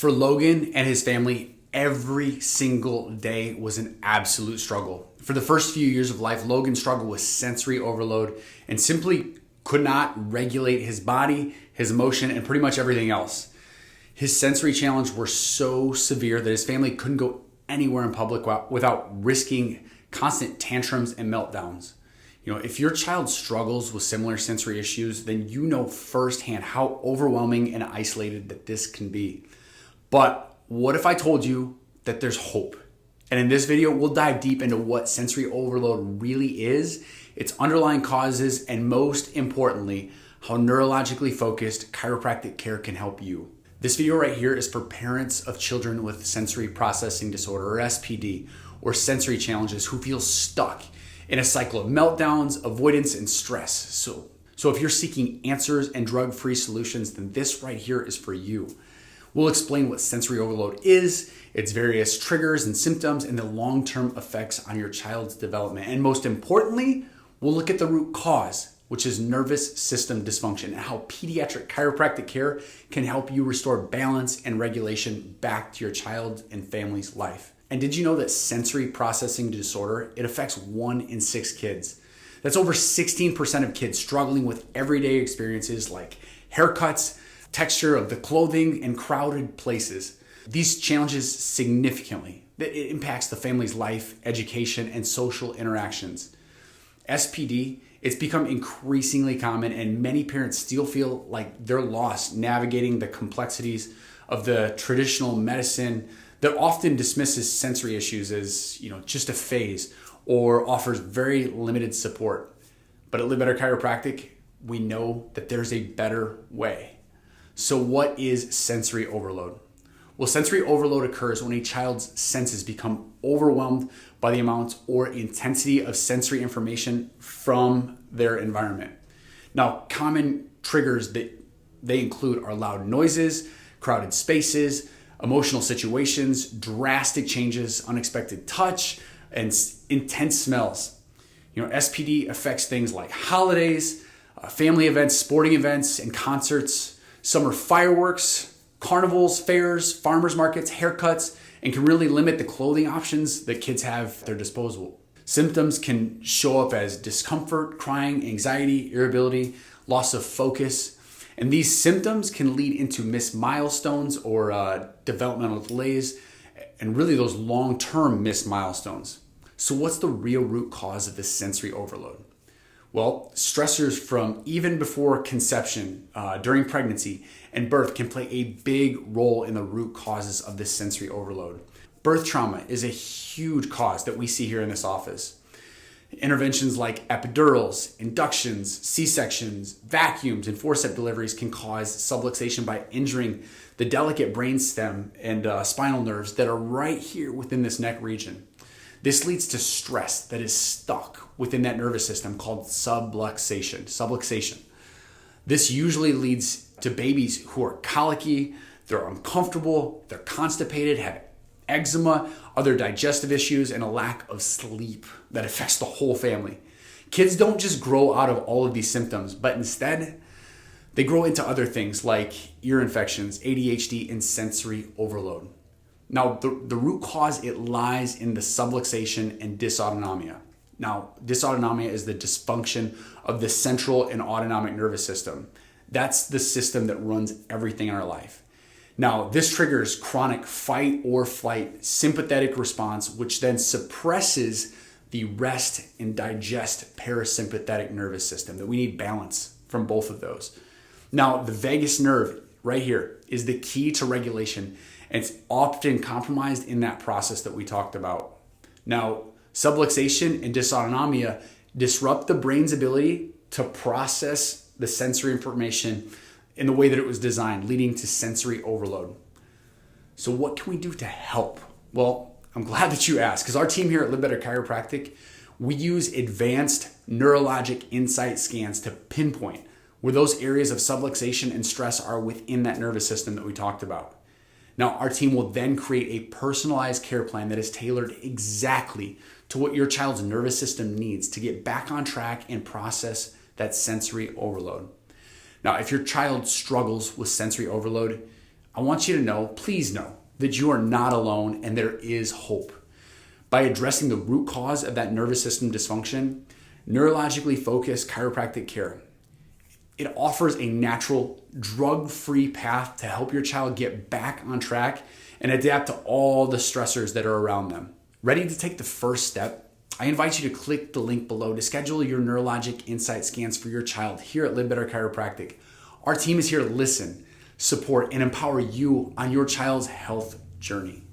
For Logan and his family, every single day was an absolute struggle. For the first few years of life, Logan struggled with sensory overload and simply could not regulate his body, his emotion, and pretty much everything else. His sensory challenges were so severe that his family couldn't go anywhere in public without risking constant tantrums and meltdowns. If your child struggles with similar sensory issues, then you know firsthand how overwhelming and isolated that this can be. But what if I told you that there's hope? And in this video, we'll dive deep into what sensory overload really is, its underlying causes, and most importantly, how neurologically focused chiropractic care can help you. This video right here is for parents of children with sensory processing disorder, or SPD, or sensory challenges who feel stuck in a cycle of meltdowns, avoidance, and stress. So if you're seeking answers and drug-free solutions, then this right here is for you. We'll explain what sensory overload is, its various triggers and symptoms, and the long-term effects on your child's development. And most importantly, we'll look at the root cause, which is nervous system dysfunction, and how pediatric chiropractic care can help you restore balance and regulation back to your child and family's life. And did you know that sensory processing disorder, it affects 1 in 6 kids? That's over 16% of kids struggling with everyday experiences like haircuts, texture of the clothing, and crowded places. These challenges significantly. It impacts the family's life, education, and social interactions. SPD, it's become increasingly common, and many parents still feel like they're lost navigating the complexities of the traditional medicine that often dismisses sensory issues as, just a phase or offers very limited support. But at Live Better Chiropractic, we know that there's a better way. So what is sensory overload? Well, sensory overload occurs when a child's senses become overwhelmed by the amount or intensity of sensory information from their environment. Now, common triggers that they include are loud noises, crowded spaces, emotional situations, drastic changes, unexpected touch, and intense smells. SPD affects things like holidays, family events, sporting events, and concerts, summer fireworks, carnivals, fairs, farmers markets, haircuts, and can really limit the clothing options that kids have at their disposal. Symptoms can show up as discomfort, crying, anxiety, irritability, loss of focus, and these symptoms can lead into missed milestones or developmental delays, and really those long-term missed milestones. So what's the real root cause of this sensory overload? Well, stressors from even before conception, during pregnancy, and birth can play a big role in the root causes of this sensory overload. Birth trauma is a huge cause that we see here in this office. Interventions like epidurals, inductions, C-sections, vacuums, and forceps deliveries can cause subluxation by injuring the delicate brainstem and spinal nerves that are right here within this neck region. This leads to stress that is stuck within that nervous system called subluxation. This usually leads to babies who are colicky, they're uncomfortable, they're constipated, have eczema, other digestive issues, and a lack of sleep that affects the whole family. Kids don't just grow out of all of these symptoms, but instead, they grow into other things like ear infections, ADHD, and sensory overload. Now, the root cause, it lies in the subluxation and dysautonomia. Now, dysautonomia is the dysfunction of the central and autonomic nervous system. That's the system that runs everything in our life. Now, this triggers chronic fight or flight sympathetic response, which then suppresses the rest and digest parasympathetic nervous system, that we need balance from both of those. Now, the vagus nerve right here is the key to regulation, and it's often compromised in that process that we talked about. Now, subluxation and dysautonomia disrupt the brain's ability to process the sensory information in the way that it was designed, leading to sensory overload. So what can we do to help? Well, I'm glad that you asked, because our team here at Live Better Chiropractic, we use advanced neurologic insight scans to pinpoint where those areas of subluxation and stress are within that nervous system that we talked about. Now, our team will then create a personalized care plan that is tailored exactly to what your child's nervous system needs to get back on track and process that sensory overload. Now, if your child struggles with sensory overload, I want you to know, please know, that you are not alone and there is hope. By addressing the root cause of that nervous system dysfunction, neurologically focused chiropractic care, it offers a natural, drug-free path to help your child get back on track and adapt to all the stressors that are around them. Ready to take the first step? I invite you to click the link below to schedule your neurologic insight scans for your child here at Live Better Chiropractic. Our team is here to listen, support, and empower you on your child's health journey.